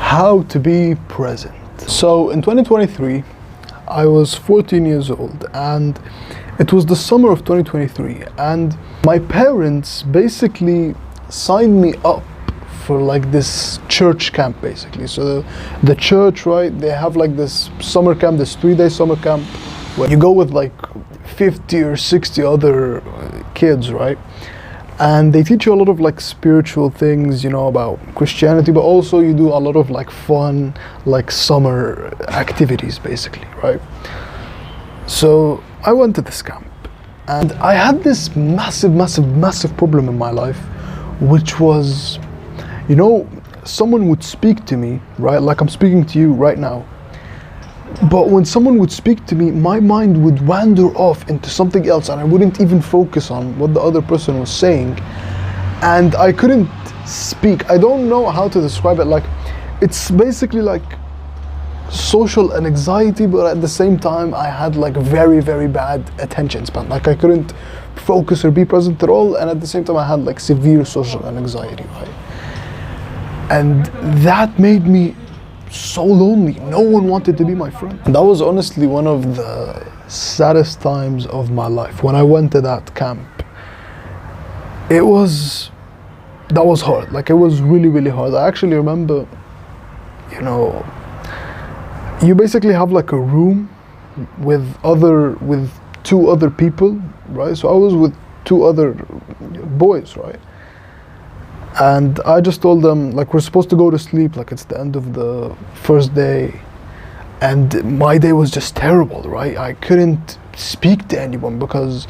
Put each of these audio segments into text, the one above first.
How to be present. So in 2023, I was 14 years old and it was the summer of 2023, and my parents basically signed me up for like this church camp basically. So the church, right, they have like this summer camp, this 3-day summer camp where you go with like 50 or 60 other kids, right? And they teach you a lot of like spiritual things, you know, about Christianity, but also you do a lot of like fun, like summer activities basically, right? So I went to this camp and I had this massive problem in my life, which was, you know, someone would speak to me, right? Like I'm speaking to you right now. But when someone would speak to me, my mind would wander off into something else and I wouldn't even focus on what the other person was saying. And I couldn't speak. I don't know how to describe it. Like, it's basically like social anxiety, but at the same time, I had like very bad attention span. Like I couldn't focus or be present at all. And at the same time, I had like severe social anxiety, right? And that made me so lonely. No one wanted to be my friend. And that was honestly one of the saddest times of my life when I went to that camp. That was hard. Like it was really hard. I actually remember, you know, you basically have like a room with two other people, right? So I was with two other boys, right? And I just told them, like, we're supposed to go to sleep, like it's the end of the first day. And my day was just terrible, right? I couldn't speak to anyone because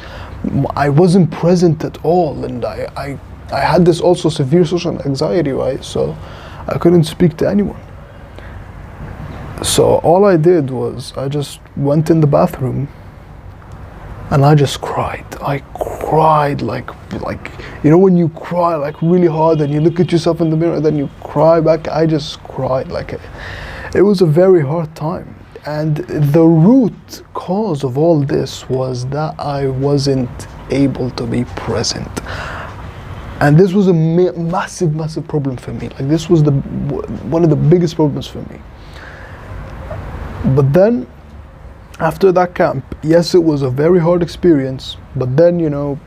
I wasn't present at all. And I had this also severe social anxiety, right? So I couldn't speak to anyone. So all I did was I just went in the bathroom and I just cried. I cried like, you know, when you cry like really hard and you look at yourself in the mirror and then you cry back. I just cried. Like it was a very hard time. And the root cause of all this was that I wasn't able to be present. And this was a massive problem for me. Like this was one of the biggest problems for me. But then, after that camp, yes, it was a very hard experience, but then, you know,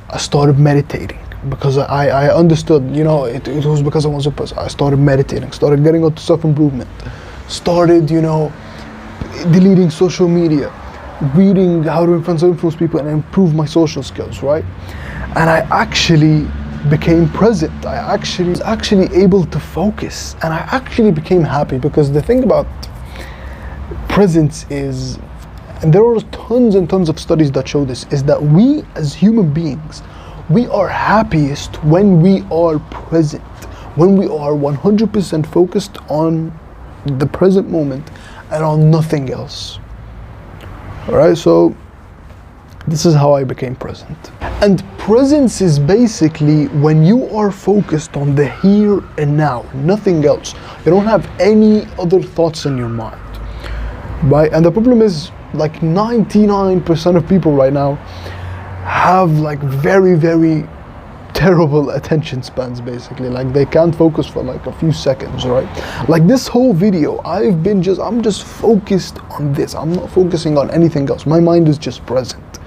I started meditating because I understood, you know, it was because I was a person. I started meditating, started getting into self-improvement, started, you know, deleting social media, reading how to influence people and improve my social skills, right? And I actually became present. I was actually able to focus, and I actually became happy, because the thing about presence is, and there are tons and tons of studies that show this, is that we as human beings, we are happiest when we are present, when we are 100% focused on the present moment and on nothing else. Alright, so this is how I became present. And presence is basically when you are focused on the here and now, nothing else. You don't have any other thoughts in your mind. Right? And the problem is, like 99% of people right now have like very terrible attention spans basically. Like they can't focus for like a few seconds, right? Like this whole video, I'm just focused on this. I'm not focusing on anything else. My mind is just present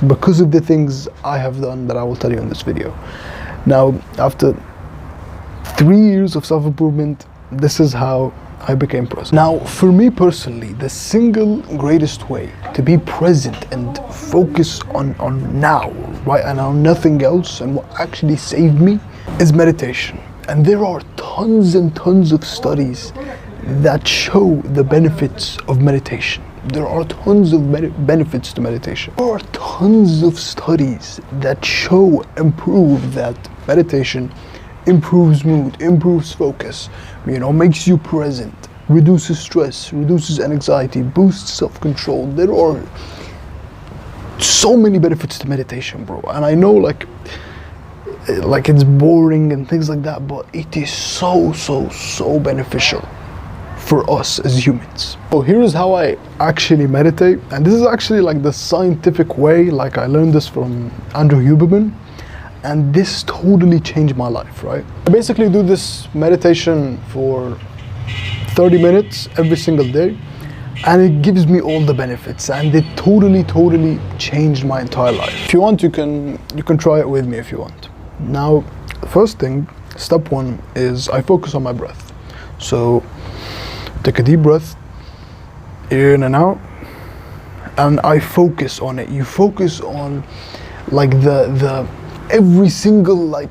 because of the things I have done that I will tell you in this video. Now, after 3 years of self-improvement, this is how I became present. Now, for me personally, the single greatest way to be present and focus on now, right, and on nothing else, and what actually saved me, is meditation. And there are tons and tons of studies that show the benefits of meditation. There are tons of benefits to meditation. There are tons of studies that show and prove that meditation improves mood, improves focus, you know, makes you present, reduces stress, reduces anxiety, boosts self-control. There are so many benefits to meditation, bro. And I know like it's boring and things like that, but it is so beneficial for us as humans. So here is how I actually meditate, and this is actually like the scientific way. Like I learned this from Andrew Huberman, and this totally changed my life, right? I basically do this meditation for 30 minutes every single day, and it gives me all the benefits, and it totally changed my entire life. If you want, you can try it with me if you want. Now, first thing, step one is I focus on my breath. So take a deep breath in and out, and I focus on it. You focus on like the every single like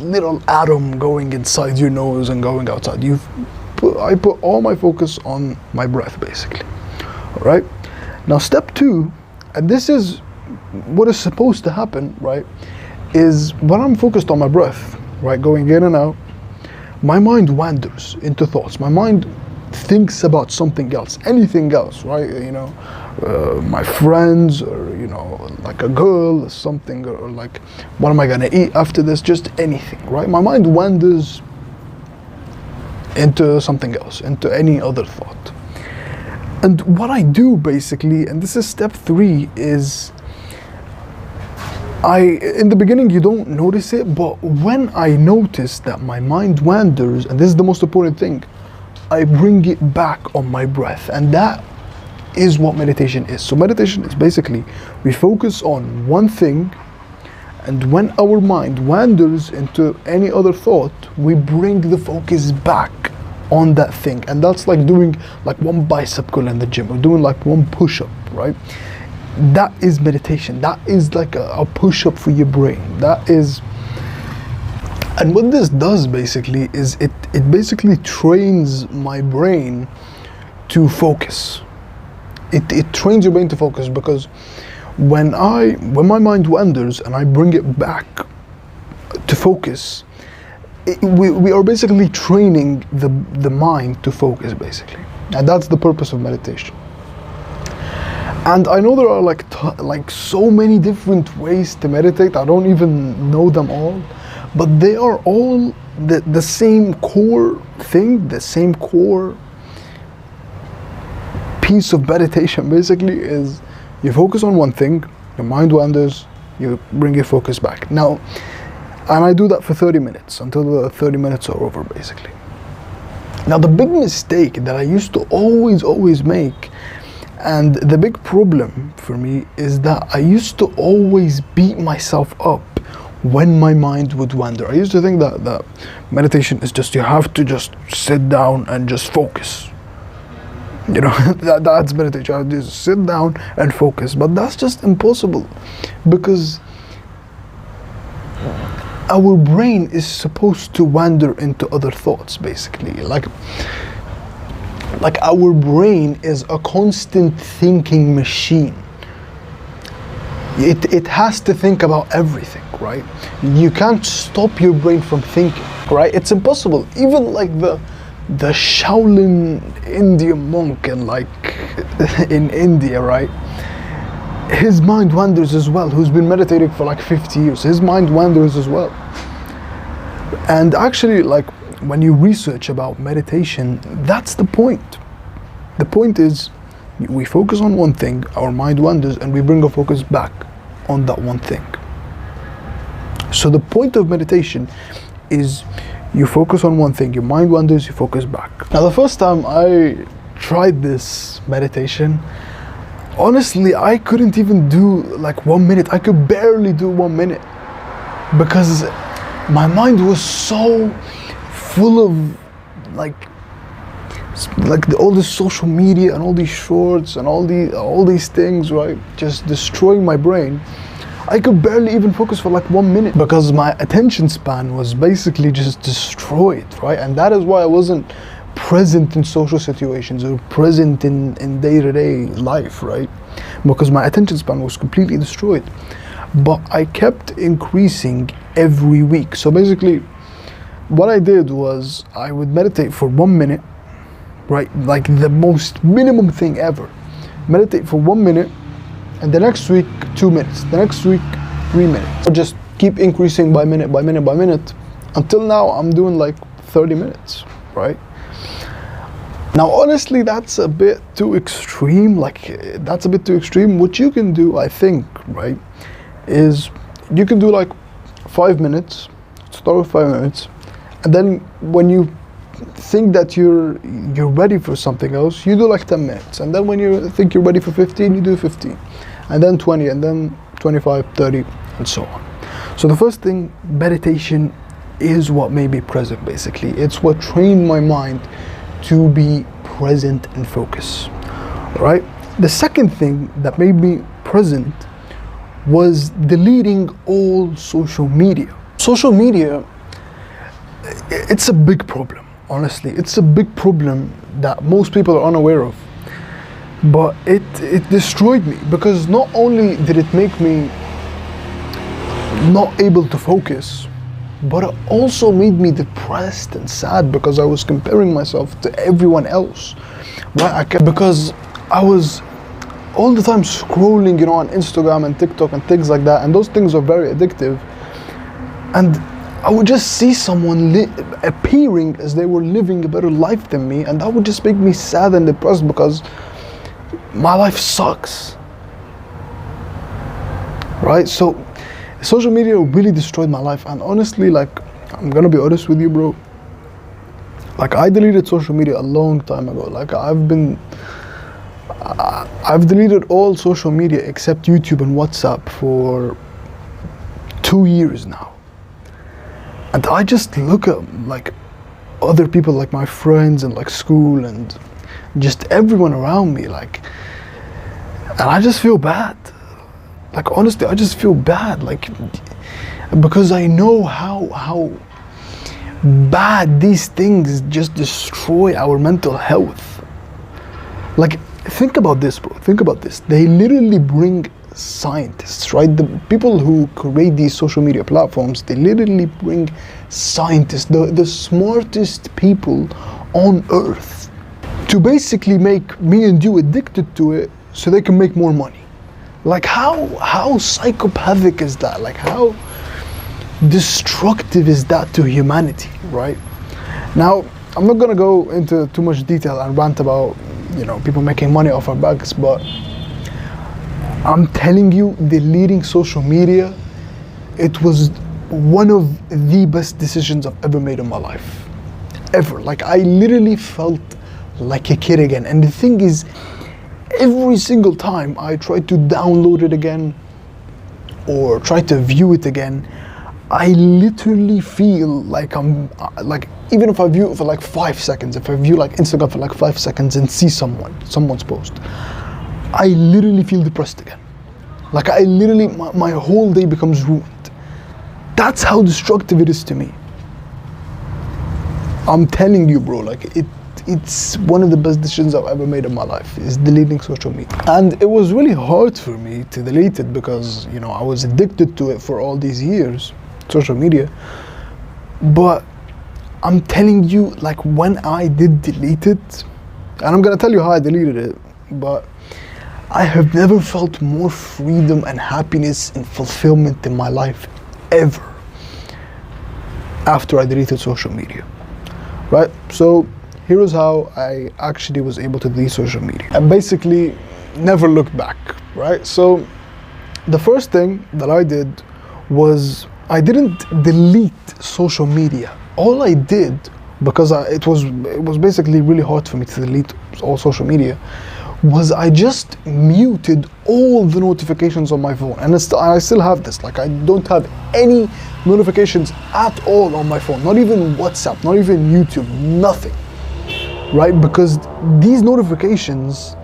little atom going inside your nose and going outside. I put all my focus on my breath, basically. All right. Now, step two, and this is what is supposed to happen, right? Is when I'm focused on my breath, right, going in and out, my mind wanders into thoughts. My mind thinks about something else, anything else, right? You know, my friends, or you know, like a girl or something, or like, what am I gonna eat after this? Just anything, right? My mind wanders into something else, into any other thought. And what I do basically, and this is step three, is in the beginning you don't notice it, but when I notice that my mind wanders, and this is the most important thing, I bring it back on my breath. And that is what meditation is. So meditation is basically, we focus on one thing, and when our mind wanders into any other thought, we bring the focus back on that thing. And that's like doing like one bicep curl in the gym, or doing like one push-up, right? That is meditation. That is like a push-up for your brain. That is, and what this does basically is it basically trains my brain to focus. It trains your brain to focus, because when my mind wanders and I bring it back to focus, we are basically training the mind to focus, basically. And that's the purpose of meditation. And I know there are like so many different ways to meditate. I don't even know them all, but they are all the same core thing, the same core piece of meditation basically is you focus on one thing, your mind wanders, you bring your focus back. Now, and I do that for 30 minutes until the 30 minutes are over, basically. Now, the big mistake that I used to always make, and the big problem for me, is that I used to always beat myself up when my mind would wander. I used to think that meditation is just, you have to just sit down and just focus. You know, that's meditation. I just sit down and focus. But that's just impossible, because our brain is supposed to wander into other thoughts, basically. Like our brain is a constant thinking machine. It has to think about everything, right? You can't stop your brain from thinking, right? It's impossible. Even like the Shaolin Indian monk in India, right? His mind wanders as well, who's been meditating for like 50 years. His mind wanders as well. And actually, like, when you research about meditation, that's the point. The point is, we focus on one thing, our mind wanders, and we bring our focus back on that one thing. So the point of meditation is, you focus on one thing, your mind wanders, you focus back. Now, the first time I tried this meditation, honestly, I couldn't even do like 1 minute. I could barely do 1 minute, because my mind was so full of all this social media and all these shorts and all these things, right? Just destroying my brain. I could barely even focus for like 1 minute, because my attention span was basically just destroyed, right? And that is why I wasn't present in social situations or present in day-to-day life, right? Because my attention span was completely destroyed. But I kept increasing every week. So basically, what I did was I would meditate for 1 minute, right? Like the most minimum thing ever. Meditate for 1 minute, and the next week 2 minutes, the next week 3 minutes. So just keep increasing by minute, until now I'm doing like 30 minutes, right? Now, honestly, that's a bit too extreme. What you can do, I think, right, is you can do like 5 minutes, start with 5 minutes, and then when you think that you're ready for something else, you do like 10 minutes, and then when you think you're ready for 15, you do 15, and then 20, and then 25, 30, and so on. So the first thing, meditation is what made me present, basically. It's what trained my mind to be present and focus, right? The second thing that made me present was deleting all social media. Social media, it's a big problem, honestly. It's a big problem that most people are unaware of. But it destroyed me, because not only did it make me not able to focus, but it also made me depressed and sad, because I was comparing myself to everyone else, right? Because I was all the time scrolling, on Instagram and TikTok and things like that, and those things are very addictive. And I would just see someone appearing as they were living a better life than me, and that would just make me sad and depressed, because my life sucks, right? So social media really destroyed my life. And honestly, like, I'm gonna be honest with you, bro, like, I deleted social media a long time ago. Like, I've deleted all social media except YouTube and WhatsApp for 2 years now. And I just look at, like, other people, like my friends and like school and just everyone around me, like, and I just feel bad. Like, honestly, I just feel bad, like, because I know how bad these things just destroy our mental health. Like, think about this, bro. Think about this. They literally bring scientists, right? The people who create these social media platforms, they literally bring scientists, the smartest people on earth, to basically make me and you addicted to it so they can make more money. Like, how psychopathic is that? Like, how destructive is that to humanity, right? Now, I'm not gonna go into too much detail and rant about, people making money off our backs, but I'm telling you, deleting social media, it was one of the best decisions I've ever made in my life. Ever. Like, I literally felt like a kid again. And the thing is, every single time I try to download it again or try to view it again, I literally feel like I'm, like, even if I view it for like 5 seconds, if I view like Instagram for like 5 seconds and see someone's post, I literally feel depressed again. Like, I literally, my whole day becomes ruined. That's how destructive it is to me. I'm telling you, bro, like, it's one of the best decisions I've ever made in my life, is deleting social media. And it was really hard for me to delete it, because, I was addicted to it for all these years, social media. But I'm telling you, like, when I did delete it, and I'm gonna tell you how I deleted it, but I have never felt more freedom and happiness and fulfillment in my life ever after I deleted social media, right? So here is how I actually was able to delete social media. I basically never looked back, right? So the first thing that I did was I didn't delete social media. All I did, because it was basically really hard for me to delete all social media, was I just muted all the notifications on my phone. And I still have this, like, I don't have any notifications at all on my phone, not even WhatsApp, not even YouTube, nothing, right? Because these notifications,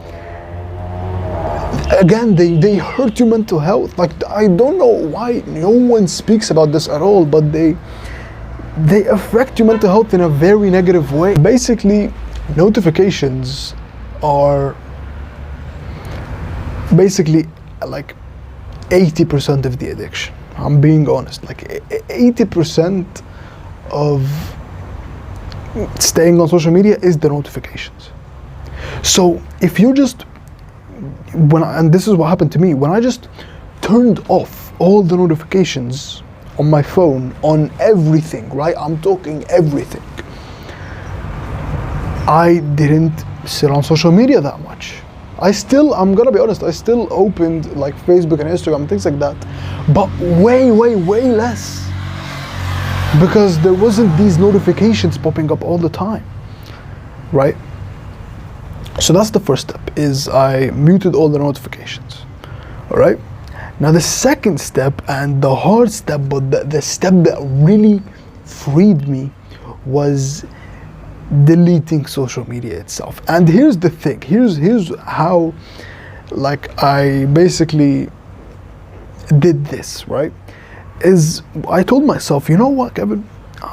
again, they hurt your mental health. Like, I don't know why no one speaks about this at all, but they affect your mental health in a very negative way. Basically, notifications are basically like 80% of the addiction. I'm being honest, like 80% of staying on social media is the notifications. So if you just, and this is what happened to me, when I just turned off all the notifications on my phone, on everything, right? I'm talking everything. I didn't sit on social media that much. I'm gonna be honest, I still opened like Facebook and Instagram and things like that, but way less. because there wasn't these notifications popping up all the time, right? So that's the first step, is I muted all the notifications, all right? Now the second step, and the hard step, but the step that really freed me, was deleting social media itself. And here's the thing, here's how, like, I basically did this, right? Is I told myself, you know what, Kevin,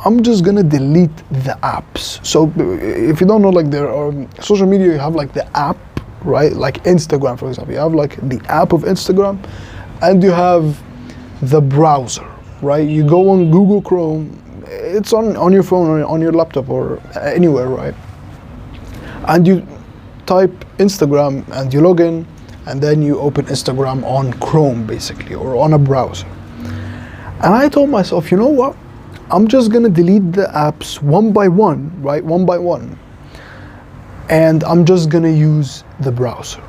I'm just gonna delete the apps. So if you don't know, like, there are social media, you have like the app, right? Like Instagram, for example, you have like the app of Instagram, and you have the browser, right? You go on Google Chrome, it's on your phone or on your laptop or anywhere, right? And you type Instagram and you log in, and then you open Instagram on Chrome, basically, or on a browser. And I told myself, you know what? I'm just gonna delete the apps one by one, right? One by one. And I'm just gonna use the browser.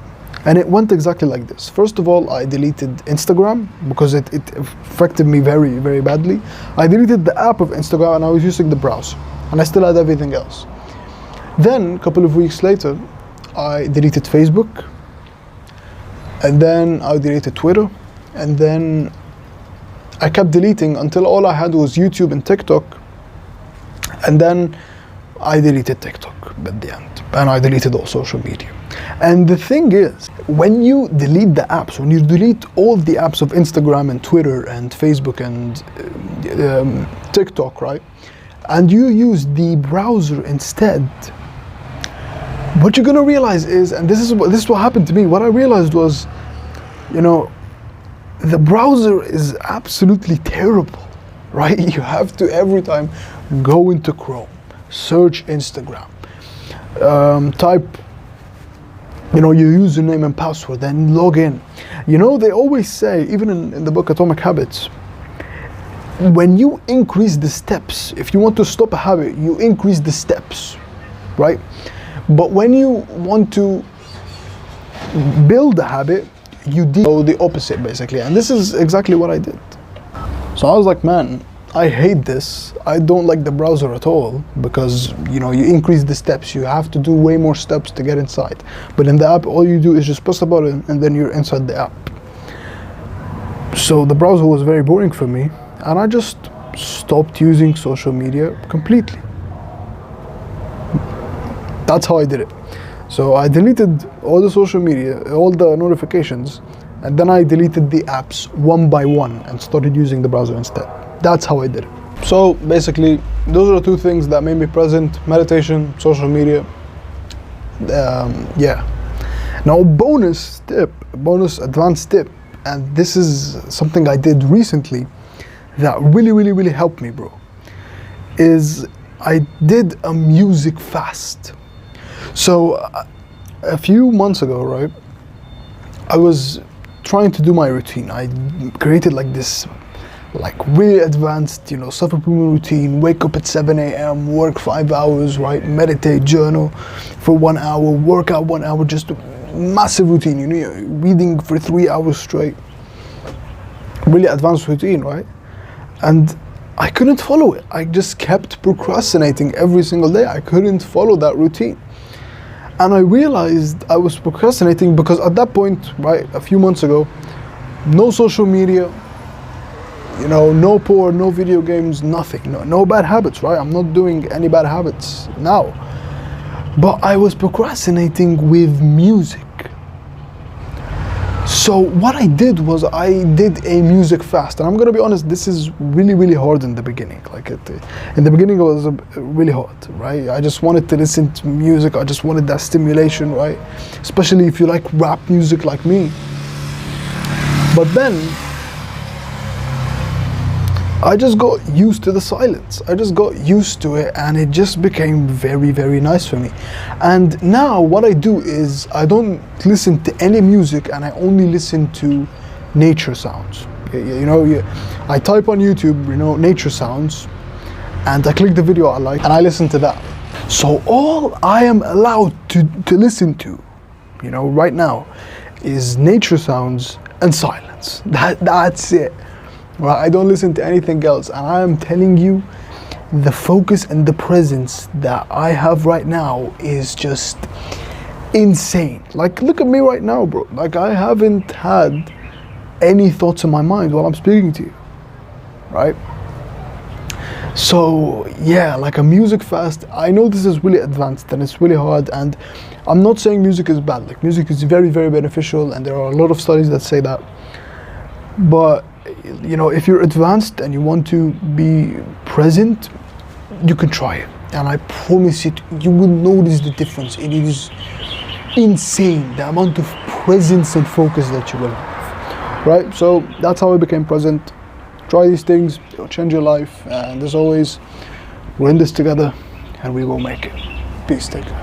And it went exactly like this. First of all, I deleted Instagram because it affected me very, very badly. I deleted the app of Instagram and I was using the browser. And I still had everything else. Then, a couple of weeks later, I deleted Facebook. And then I deleted Twitter. And then I kept deleting until all I had was YouTube and TikTok. And then I deleted TikTok at the end. And I deleted all social media. And the thing is, when you delete the apps, when you delete all the apps of Instagram and Twitter and Facebook and TikTok, right? And you use the browser instead, what you're gonna realize is, and this is what happened to me, what I realized was, you know, the browser is absolutely terrible, right? You have to every time go into Chrome, search Instagram, type, you know, your username and password, then log in. You know, they always say, even in the book Atomic Habits, when you increase the steps, if you want to stop a habit, you increase the steps, right? But when you want to build a habit, you do the opposite, basically. And this is exactly what I did. So I was like, man, I hate this. I don't like the browser at all, because, you know, you increase the steps. You have to do way more steps to get inside. But in the app, all you do is just press the button and then you're inside the app. So the browser was very boring for me, and I just stopped using social media completely. That's how I did it. So I deleted all the social media, all the notifications, and then I deleted the apps one by one and started using the browser instead. That's how I did it. So basically, those are the two things that made me present: meditation, social media. Yeah. Now, bonus advanced tip, and this is something I did recently that really helped me, bro, is I did a music fast. So a few months ago, right, I was trying to do my routine. I created like this, like, really advanced, you know, self-improvement routine. Wake up at 7 a.m, work 5 hours, right, meditate, journal for 1 hour, work out 1 hour, just a massive routine, you know, reading for 3 hours straight. Really advanced routine, right? And I couldn't follow it. I just kept procrastinating every single day. I couldn't follow that routine. And I realized I was procrastinating because at that point, right, a few months ago, no social media, you know, no porn, no video games, nothing, no bad habits, right? I'm not doing any bad habits now. But I was procrastinating with music. So what I did was I did a music fast, and I'm gonna be honest, this is really hard in the beginning. Like in the beginning it was really hard, right? I just wanted to listen to music, I just wanted that stimulation, right? Especially if you like rap music like me. But then I just got used to the silence. I just got used to it, and it just became very nice for me. And now what I do is I don't listen to any music, and I only listen to nature sounds. You know, I type on YouTube, you know, nature sounds, and I click the video I like, and I listen to that. So all I am allowed to listen to, you know, right now, is nature sounds and silence. That's it. Well, I don't listen to anything else, and I am telling you, the focus and the presence that I have right now is just insane. Like, look at me right now, bro. Like, I haven't had any thoughts in my mind while I'm speaking to you, right? So yeah, like a music fast, I know this is really advanced and it's really hard, and I'm not saying music is bad. Like, music is very, very beneficial, and there are a lot of studies that say that. But you know, if you're advanced and you want to be present, you can try it, and I promise you will notice the difference. It is insane, the amount of presence and focus that you will have, right? So that's how I became present. Try these things, it'll change your life, and as always, we're in this together and we will make it. Peace, take care.